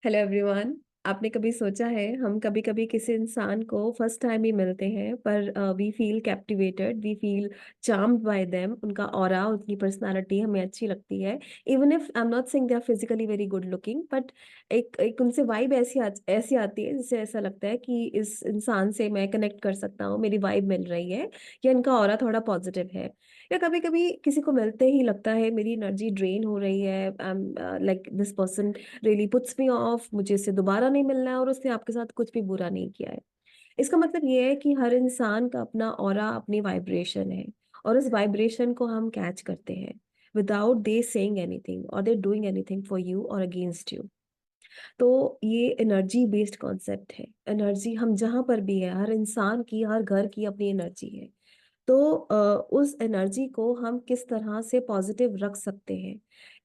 Hello everyone. आपने कभी सोचा है हम कभी कभी किसी इंसान को फर्स्ट टाइम ही मिलते हैं पर we feel captivated, we feel charmed by them. उनका ऑरा, उनकी पर्सनालिटी हमें अच्छी लगती है। Even if I am not saying they are physically very good looking, but एक एक उनसे वाइब ऐसी आती है जिससे ऐसा लगता है कि इस इंसान से मैं कनेक्ट कर सकता हूँ, मेरी वाइब मिल रही है या इनका ऑरा थोड़ा पॉजिटिव है। या कभी कभी किसी को मिलते ही लगता है मेरी एनर्जी ड्रेन हो रही है, I am like this person really puts me of, मुझे इससे दोबारा नहीं मिलना है और उसने आपके साथ कुछ भी बुरा नहीं किया है। इसका मतलब ये है कि हर इंसान का अपना ऑरा, अपनी वाइब्रेशन है और उस वाइब्रेशन को हम कैच करते हैं विदाउट दे सेइंग एनीथिंग और they doing anything for you और अगेंस्ट यू। तो ये एनर्जी बेस्ड कॉन्सेप्ट है। एनर्जी हम जहां पर भी है, हर इंसान की, हर घर की अपनी एनर्जी है। तो उस एनर्जी को हम किस तरह से पॉजिटिव रख सकते हैं,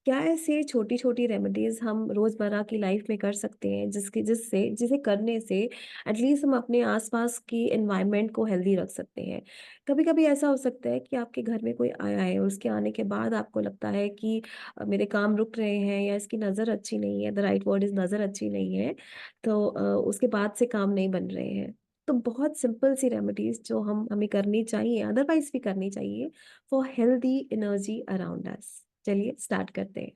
क्या ऐसे छोटी छोटी रेमेडीज हम रोजमर्रा की लाइफ में कर सकते हैं जिसे करने से एटलीस्ट हम अपने आसपास की एनवायरनमेंट को हेल्दी रख सकते हैं। कभी कभी ऐसा हो सकता है कि आपके घर में कोई आया है और उसके आने के बाद आपको लगता है कि मेरे काम रुक रहे हैं या इसकी नज़र अच्छी नहीं है, द राइट वर्ड इज नज़र अच्छी नहीं है। तो उसके बाद से काम नहीं बन रहे हैं। तो बहुत सिंपल सी रेमेडीज जो हमें करनी चाहिए, अदरवाइज भी करनी चाहिए, for healthy energy around us. चलिए स्टार्ट करते हैं।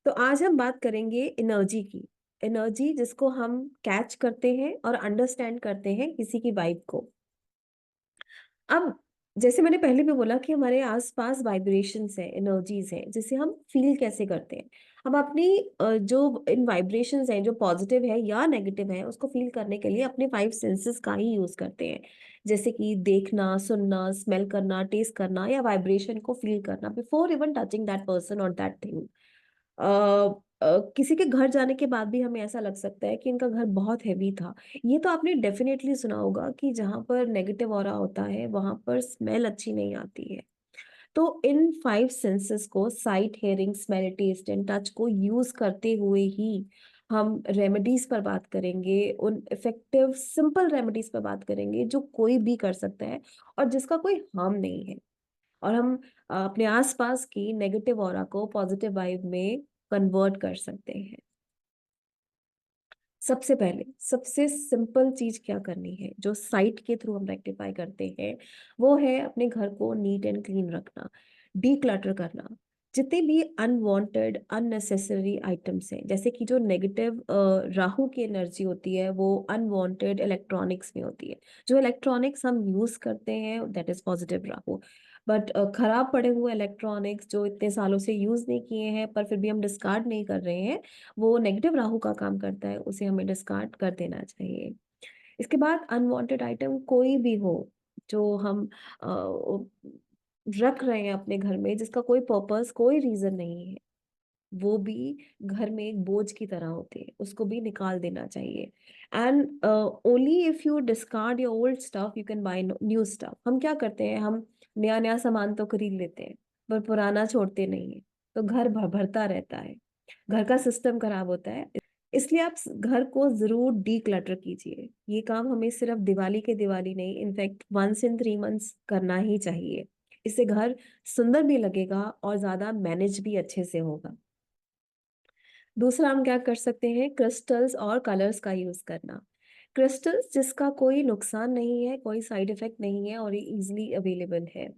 तो आज हम बात करेंगे एनर्जी की। एनर्जी जिसको हम कैच करते हैं और अंडरस्टैंड करते हैं किसी की वाइब को। अब जैसे मैंने पहले भी बोला कि हमारे आसपास वाइब्रेशंस हैं, एनर्जीज हैं, जिसे हम फील कैसे करते हैं। हम अपनी जो इन वाइब्रेशंस हैं, जो पॉजिटिव है या नेगेटिव है, उसको फील करने के लिए अपने फाइव सेंसेस का ही यूज करते हैं। जैसे कि देखना, सुनना, स्मेल करना, टेस्ट करना या वाइब्रेशन को फील करना before even touching that person और दैट थिंग। किसी के घर जाने के बाद भी हमें ऐसा लग सकता है कि इनका घर बहुत हैवी था। ये तो आपने डेफिनेटली सुना होगा कि जहां पर नेगेटिव ऑरा होता है वहां पर स्मेल अच्छी नहीं आती है। तो इन फाइव सेंसेस को, sight, hearing, smell, taste and touch को यूज करते हुए ही हम रेमेडीज पर बात करेंगे, उन इफेक्टिव सिंपल रेमेडीज पर बात करेंगे जो कोई भी कर सकता है और जिसका कोई हार्म नहीं है। और हम अपने आसपास की नेगेटिव ऑरा को पॉजिटिव वाइब में कन्वर्ट कर सकते हैं। सबसे पहले सबसे सिंपल चीज क्या करनी है जो साइट के थ्रू हम रेक्टिफाई करते हैं, वो है अपने घर को नीट एंड क्लीन रखना, डीक्लटर करना। जितने भी अनवांटेड अननेसेसरी आइटम्स हैं, जैसे कि जो नेगेटिव राहु की एनर्जी होती है वो अनवांटेड इलेक्ट्रॉनिक्स में होती है। जो इलेक्ट्रॉनिक्स हम यूज करते हैं that is positive Rahu. But खराब पड़े हुए इलेक्ट्रॉनिक्स जो इतने सालों से यूज नहीं किए हैं पर फिर भी हम डिस्कार्ड नहीं कर रहे हैं, वो नेगेटिव राहु का काम करता है, उसे हमें डिस्कार्ड कर देना चाहिए। इसके बाद अनवांटेड आइटम कोई भी हो जो हम रख रहे हैं अपने घर में, जिसका कोई पर्पस, कोई रीजन नहीं है, वो भी घर में एक बोझ की तरह होते हैं, उसको भी निकाल देना चाहिए। And only if you discard your old stuff you can buy new stuff. हम क्या करते हैं, हम नया नया सामान तो खरीद लेते हैं पर पुराना छोड़ते नहीं है। तो घर भरता रहता है, घर का सिस्टम खराब होता है। इसलिए आप घर को जरूर डी क्लटर कीजिए। ये काम हमें सिर्फ दिवाली के दिवाली नहीं, इनफैक्ट 1 इन 3 मंथ्स करना ही चाहिए। इससे घर सुंदर भी लगेगा और ज्यादा मैनेज भी अच्छे से होगा। दूसरा हम क्या कर सकते हैं, क्रिस्टल्स और कलर्स का यूज करना। क्रिस्टल्स जिसका कोई नुकसान नहीं है, कोई साइड इफेक्ट नहीं है और ये इजीली अवेलेबल है।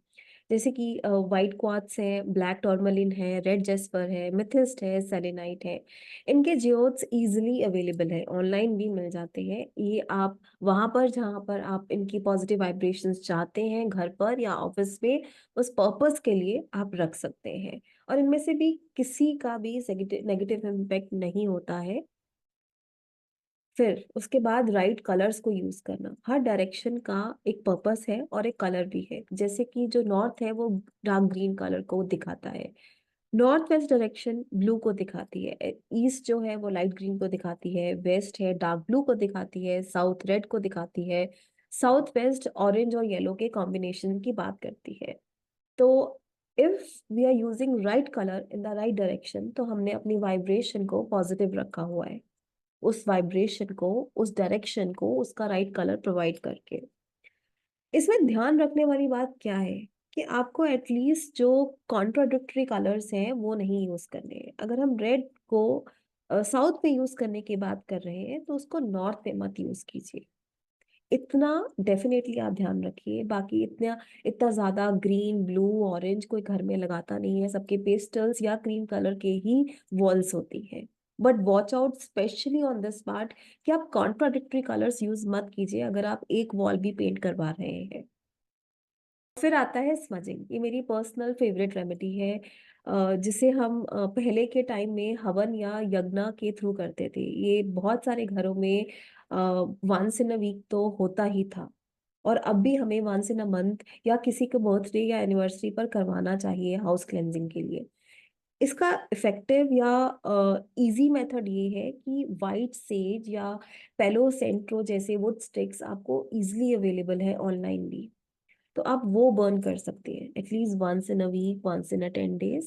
जैसे कि वाइट क्वार्ट्स है, ब्लैक टॉर्मलिन है, रेड जेस्पर है, मिथिस्ट है, सेलेनाइट है। इनके जियोड्स इजीली अवेलेबल है, ऑनलाइन भी मिल जाते हैं। ये आप वहां पर जहां पर आप इनकी पॉजिटिव वाइब्रेशंस चाहते हैं, घर पर या ऑफिस में, उस पर्पस के लिए आप रख सकते हैं। और इनमें से भी किसी का भी नेगेटिव इम्पैक्ट नहीं होता है। फिर उसके बाद राइट कलर्स को यूज करना। हर डायरेक्शन का एक पर्पस है और एक कलर भी है। जैसे कि जो नॉर्थ है वो डार्क ग्रीन कलर को दिखाता है, नॉर्थ वेस्ट डायरेक्शन ब्लू को दिखाती है, ईस्ट जो है वो लाइट ग्रीन को दिखाती है, वेस्ट है डार्क ब्लू को दिखाती है, साउथ रेड को दिखाती है, साउथ वेस्ट ऑरेंज और येलो के कॉम्बिनेशन की बात करती है। तो if we are using right colour in the right direction तो हमने अपनी वाइब्रेशन को पॉजिटिव रखा हुआ है, उस वाइब्रेशन को, उस डायरेक्शन को उसका राइट कलर प्रोवाइड करके। इसमें ध्यान रखने वाली बात क्या है कि आपको एटलीस्ट जो कॉन्ट्राडिक्टरी कलर्स हैं वो नहीं यूज करने हैं। अगर हम रेड को साउथ में यूज करने की बात कर रहे हैं तो उसको नॉर्थ में मत यूज कीजिए। इतना डेफिनेटली आप ध्यान रखिए। बाकी इतना इतना ज्यादा ग्रीन ब्लू ऑरेंज कोई घर में लगाता नहीं है, सबके पेस्टल्स या क्रीम कलर के ही वॉल्स होती हैं। But watch out specially on this part कि आप कॉन्ट्राडिक्टरी कलर्स यूज मत कीजिए अगर आप एक वॉल भी पेंट करवा रहे हैं। फिर आता है स्मजिंग। ये मेरी पर्सनल फेवरेट रेमेडी है, जिसे हम पहले के टाइम में हवन या यज्ञ के थ्रू करते थे। ये बहुत सारे घरों में वंस इन अ वीक तो होता ही था, और अब भी हमें वंस इन अ मंथ या किसी के बर्थडे या एनिवर्सरी पर करवाना चाहिए हाउस क्लेंजिंग के लिए। इसका इफेक्टिव या इजी मेथड ये है कि वाइट सेज या पेलो सेंट्रो जैसे वुड स्टिक्स आपको इजीली अवेलेबल है ऑनलाइन भी, तो आप वो बर्न कर सकते हैं at least once in a week, once in a 10 days।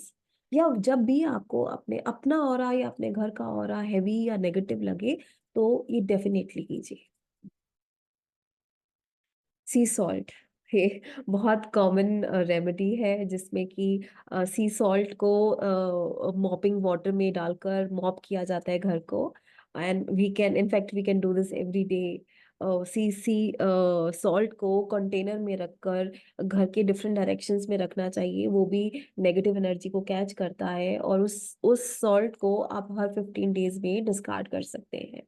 या जब भी आपको अपने अपना ऑरा या अपने घर का ऑरा हैवी या नेगेटिव लगे तो ये डेफिनेटली कीजिए। सी सॉल्ट, ये बहुत कॉमन रेमेडी है जिसमें कि सी सॉल्ट को मॉपिंग वाटर में डालकर मॉप किया जाता है घर को। And we can in fact we can do this every day. Sea salt को कंटेनर में रखकर घर के डिफरेंट डायरेक्शंस में रखना चाहिए, वो भी नेगेटिव एनर्जी को कैच करता है, और उस सॉल्ट को आप हर 15 days में डिस्कार्ड कर सकते हैं।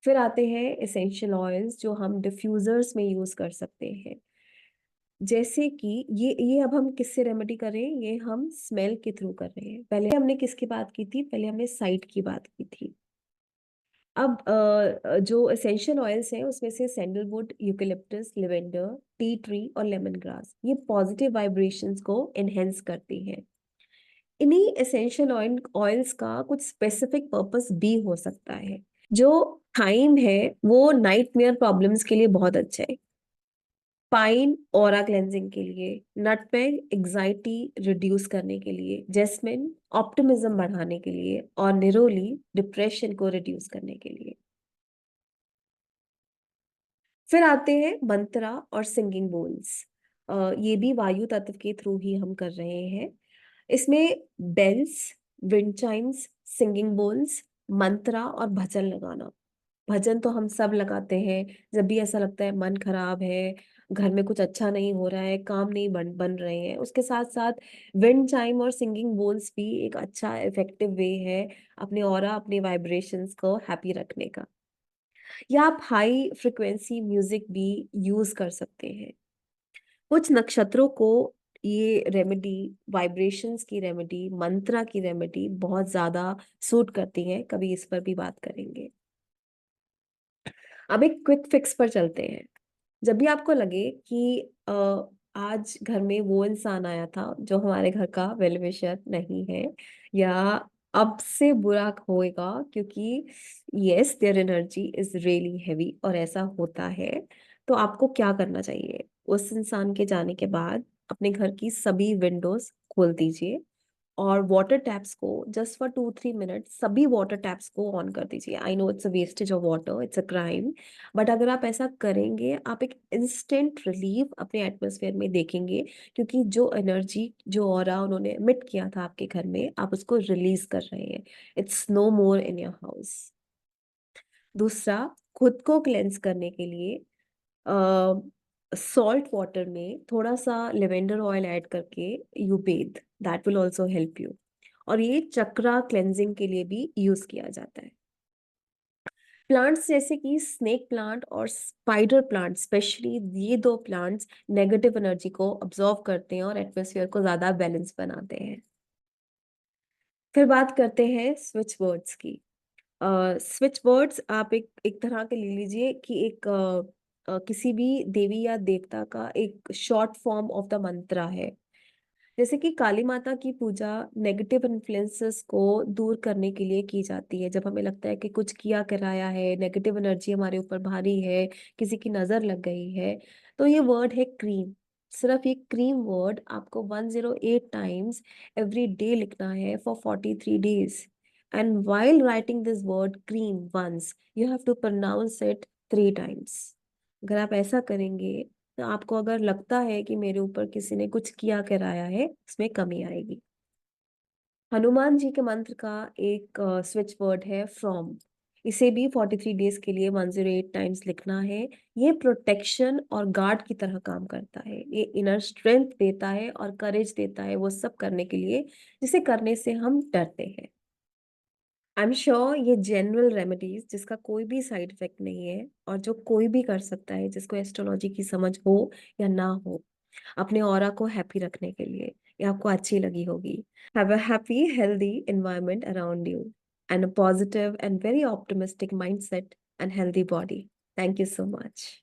फिर आते हैं एसेंशियल ऑयल्स जो हम डिफ्यूजर्स में यूज कर सकते हैं। जैसे कि ये अब हम किससे रेमेडी कर रहे हैं, ये हम स्मेल के थ्रू कर रहे हैं। पहले हमने किसकी बात की थी, पहले हमने साइट की बात की थी। अब जो एसेंशियल ऑयल्स हैं उसमें से sandalwood, eucalyptus, lavender, tea tree और लेमन ग्रास, ये पॉजिटिव वाइब्रेशंस को एनहेंस करती हैं। इन्हीं एसेंशियल ऑयल्स का कुछ स्पेसिफिक पर्पस भी हो सकता है। जो थाइम है वो नाइटमेयर प्रॉब्लम्स के लिए बहुत अच्छा है। पाइन ऑरा क्लेंजिंग के लिए, नटमेग एग्जाइटी रिड्यूस करने के लिए, जेस्मिन ऑप्टिमिज्म बढ़ाने के लिए, और निरोली डिप्रेशन को रिड्यूस करने के लिए। फिर आते हैं मंत्रा और सिंगिंग बोल्स। ये भी वायु तत्व के थ्रू ही हम कर रहे हैं। इसमें bells, wind chimes, singing bowls, mantra और भजन लगाना। भजन तो हम सब लगाते हैं जब भी ऐसा लगता है मन खराब है, घर में कुछ अच्छा नहीं हो रहा है, काम नहीं बन बन रहे हैं। उसके साथ साथ विंड चाइम और सिंगिंग बोल्स भी एक अच्छा इफेक्टिव वे है अपने ऑरा, अपने वाइब्रेशंस को हैप्पी रखने का। या आप हाई फ्रिक्वेंसी म्यूजिक भी यूज कर सकते हैं। कुछ नक्षत्रों को ये रेमेडी, वाइब्रेशंस की रेमेडी, मंत्रा की रेमेडी बहुत ज्यादा सूट करती है, कभी इस पर भी बात करेंगे। अब एक क्विक फिक्स पर चलते हैं। जब भी आपको लगे कि आज घर में वो इंसान आया था जो हमारे घर का वेल विशर नहीं है, या अब से बुरा होएगा क्योंकि yes their energy is really heavy और ऐसा होता है, तो आपको क्या करना चाहिए? उस इंसान के जाने के बाद अपने घर की सभी विंडोज खोल दीजिए, और वाटर टैप्स को जस्ट फॉर 2-3 मिनट सभी वाटर टैप्स को ऑन कर दीजिए। I know it's a wastage of water, it's a crime, but अगर आप ऐसा करेंगे आप एक इंस्टेंट रिलीफ अपने एटमॉस्फेयर में देखेंगे, क्योंकि जो एनर्जी, जो ऑरा उन्होंने एमिट किया था आपके घर में, आप उसको रिलीज कर रहे हैं। It's no more in your house. दूसरा, खुद को क्लेंस करने के लिए सॉल्ट वाटर में थोड़ा सा लेवेंडर ऑयल ऐड करके you Beth, that will also help you. और ये चक्रा क्लेंजिंग के लिए भी यूज किया जाता है। प्लांट्स जैसे कि स्नेक प्लांट और स्पाइडर प्लांट, स्पेशली ये दो प्लांट्स नेगेटिव एनर्जी को ऑब्जॉर्व करते हैं और एटमॉस्फेयर को ज्यादा बैलेंस बनाते हैं। फिर बात करते हैं स्विच वर्ड्स की। स्विच वर्ड्स आप एक तरह के ले लीजिए कि एक किसी भी देवी या देवता का एक शॉर्ट फॉर्म ऑफ द मंत्रा है। जैसे कि काली माता की पूजा नेगेटिव इन्फ्लुएंसेस को दूर करने के लिए की जाती है। जब हमें लगता है कि कुछ किया कराया है, नेगेटिव एनर्जी हमारे ऊपर भारी है, किसी की नजर लग गई है, तो ये वर्ड है क्रीम। सिर्फ ये क्रीम वर्ड आपको 108 टाइम्स एवरी डे लिखना है for 43 days। And while writing this word cream once, you have to pronounce it 3 times। अगर आप ऐसा करेंगे तो आपको अगर लगता है कि मेरे ऊपर किसी ने कुछ किया कराया है, उसमें कमी आएगी। हनुमान जी के मंत्र का एक स्विच वर्ड है फ्रॉम। इसे भी 43 डेज के लिए 108 टाइम्स लिखना है। ये प्रोटेक्शन और गार्ड की तरह काम करता है। ये इनर स्ट्रेंथ देता है और करेज देता है वो सब करने के लिए जिसे करने से हम डरते हैं। आई एम श्योर ये जनरल रेमेडीज जिसका कोई भी साइड इफेक्ट नहीं है और जो कोई भी कर सकता है, जिसको एस्ट्रोलॉजी की समझ हो या ना हो, अपने ऑरा को हैप्पी रखने के लिए, ये आपको अच्छी लगी होगी। Have a happy, healthy environment around you and a positive and very optimistic mindset and healthy body. Thank you so much.